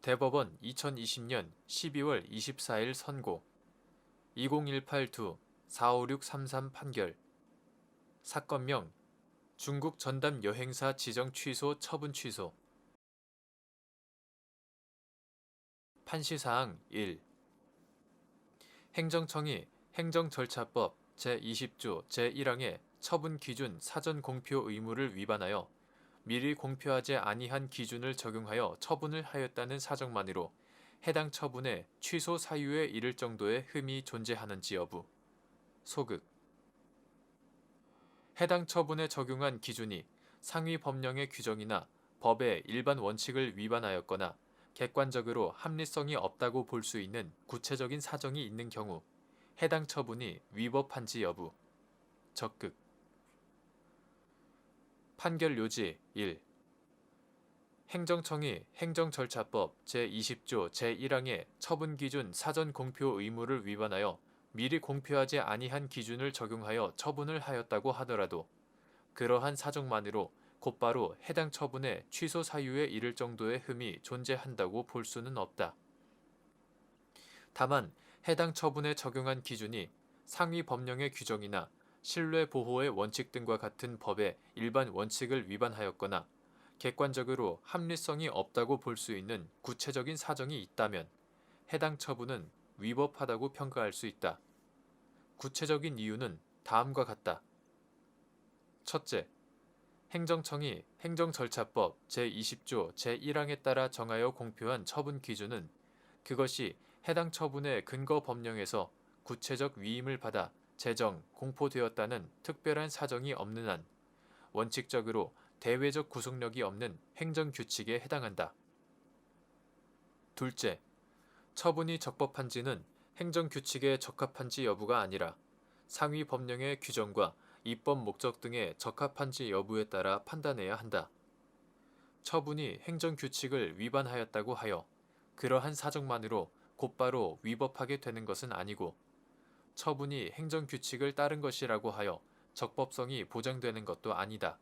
대법원 2020년 12월 24일 선고 2018-2-45633 판결 사건명 중국 전담 여행사 지정 취소 처분 취소 판시사항 1. 행정청이 행정절차법 제20조 제1항의 처분 기준 사전 공표 의무를 위반하여 미리 공표하지 아니한 기준을 적용하여 처분을 하였다는 사정만으로 해당 처분의 취소 사유에 이를 정도의 흠이 존재하는지 여부. 소극. 해당 처분에 적용한 기준이 상위 법령의 규정이나 법의 일반 원칙을 위반하였거나 객관적으로 합리성이 없다고 볼 수 있는 구체적인 사정이 있는 경우 해당 처분이 위법한지 여부. 적극. 판결 요지 1. 행정청이 행정절차법 제20조 제1항의 처분기준 사전 공표 의무를 위반하여 미리 공표하지 아니한 기준을 적용하여 처분을 하였다고 하더라도 그러한 사정만으로 곧바로 해당 처분의 취소 사유에 이를 정도의 흠이 존재한다고 볼 수는 없다. 다만 해당 처분에 적용한 기준이 상위 법령의 규정이나 신뢰 보호의 원칙 등과 같은 법의 일반 원칙을 위반하였거나 객관적으로 합리성이 없다고 볼 수 있는 구체적인 사정이 있다면 해당 처분은 위법하다고 평가할 수 있다. 구체적인 이유는 다음과 같다. 첫째, 행정청이 행정절차법 제20조 제1항에 따라 정하여 공표한 처분 기준은 그것이 해당 처분의 근거 법령에서 구체적 위임을 받아 제정, 공포되었다는 특별한 사정이 없는 한 원칙적으로 대외적 구속력이 없는 행정규칙에 해당한다. 둘째, 처분이 적법한지는 행정규칙에 적합한지 여부가 아니라 상위 법령의 규정과 입법 목적 등에 적합한지 여부에 따라 판단해야 한다. 처분이 행정규칙을 위반하였다고 하여 그러한 사정만으로 곧바로 위법하게 되는 것은 아니고 처분이 행정규칙을 따른 것이라고 하여 적법성이 보장되는 것도 아니다.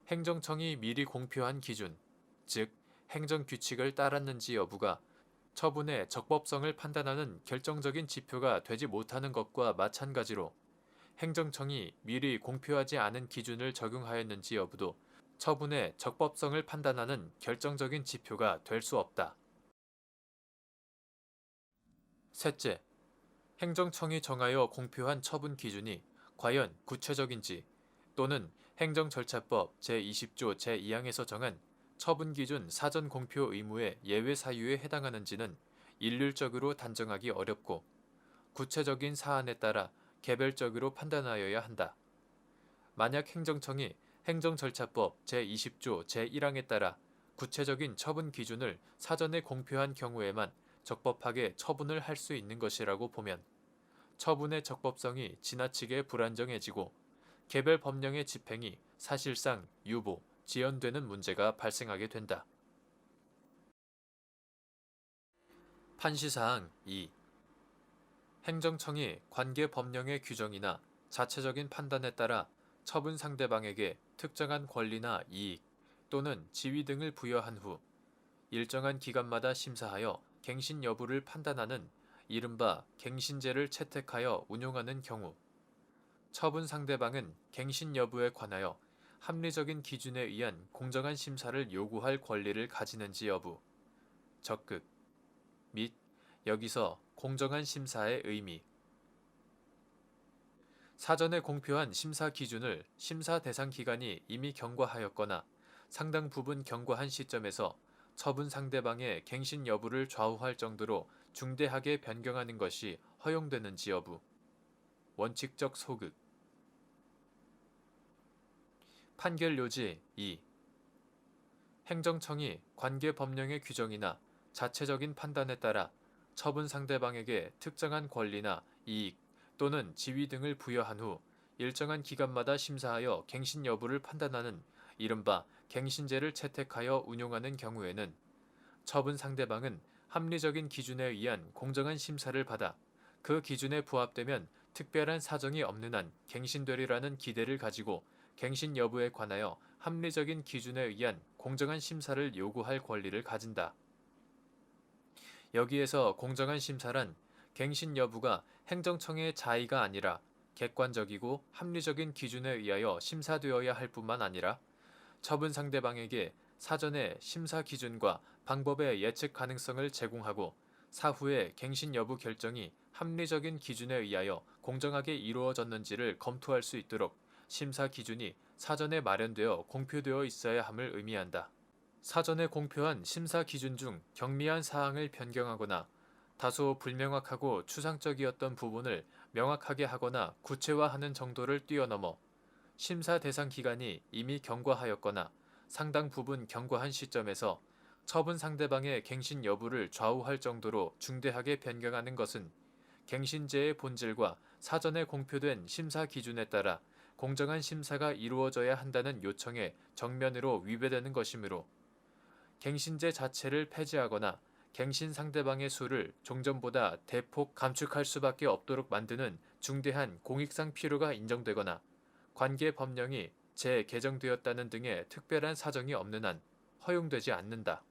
행정청이 미리 공표한 기준, 즉 행정규칙을 따랐는지 여부가 처분의 적법성을 판단하는 결정적인 지표가 되지 못하는 것과 마찬가지로 행정청이 미리 공표하지 않은 기준을 적용하였는지 여부도 처분의 적법성을 판단하는 결정적인 지표가 될 수 없다. 셋째, 행정청이 정하여 공표한 처분 기준이 과연 구체적인지 또는 행정절차법 제20조 제2항에서 정한 처분 기준 사전 공표 의무의 예외 사유에 해당하는지는 일률적으로 단정하기 어렵고 구체적인 사안에 따라 개별적으로 판단하여야 한다. 만약 행정청이 행정절차법 제20조 제1항에 따라 구체적인 처분 기준을 사전에 공표한 경우에만 적법하게 처분을 할 수 있는 것이라고 보면 처분의 적법성이 지나치게 불안정해지고 개별 법령의 집행이 사실상 유보, 지연되는 문제가 발생하게 된다. 판시사항 2. 행정청이 관계 법령의 규정이나 자체적인 판단에 따라 처분 상대방에게 특정한 권리나 이익 또는 지위 등을 부여한 후 일정한 기간마다 심사하여 갱신 여부를 판단하는 이른바 갱신제를 채택하여 운용하는 경우 처분 상대방은 갱신 여부에 관하여 합리적인 기준에 의한 공정한 심사를 요구할 권리를 가지는지 여부, 적극, 및 여기서 공정한 심사의 의미. 사전에 공표한 심사 기준을 심사 대상 기관이 이미 경과하였거나 상당 부분 경과한 시점에서 처분 상대방의 갱신 여부를 좌우할 정도로 중대하게 변경하는 것이 허용되는지 여부. 원칙적 소극. 판결 요지 2. 행정청이 관계 법령의 규정이나 자체적인 판단에 따라 처분 상대방에게 특정한 권리나 이익 또는 지위 등을 부여한 후 일정한 기간마다 심사하여 갱신 여부를 판단하는 이른바 갱신제를 채택하여 운용하는 경우에는 처분 상대방은 합리적인 기준에 의한 공정한 심사를 받아 그 기준에 부합되면 특별한 사정이 없는 한 갱신되리라는 기대를 가지고 갱신 여부에 관하여 합리적인 기준에 의한 공정한 심사를 요구할 권리를 가진다. 여기에서 공정한 심사란 갱신 여부가 행정청의 자의가 아니라 객관적이고 합리적인 기준에 의하여 심사되어야 할 뿐만 아니라 처분 상대방에게 사전에 심사 기준과 방법의 예측 가능성을 제공하고 사후에 갱신 여부 결정이 합리적인 기준에 의하여 공정하게 이루어졌는지를 검토할 수 있도록 심사 기준이 사전에 마련되어 공표되어 있어야 함을 의미한다. 사전에 공표한 심사 기준 중 경미한 사항을 변경하거나 다소 불명확하고 추상적이었던 부분을 명확하게 하거나 구체화하는 정도를 뛰어넘어 심사 대상 기간이 이미 경과하였거나 상당 부분 경과한 시점에서 처분 상대방의 갱신 여부를 좌우할 정도로 중대하게 변경하는 것은 갱신제의 본질과 사전에 공표된 심사 기준에 따라 공정한 심사가 이루어져야 한다는 요청에 정면으로 위배되는 것이므로 갱신제 자체를 폐지하거나 갱신 상대방의 수를 종전보다 대폭 감축할 수밖에 없도록 만드는 중대한 공익상 필요가 인정되거나 관계 법령이 재개정되었다는 등의 특별한 사정이 없는 한 허용되지 않는다.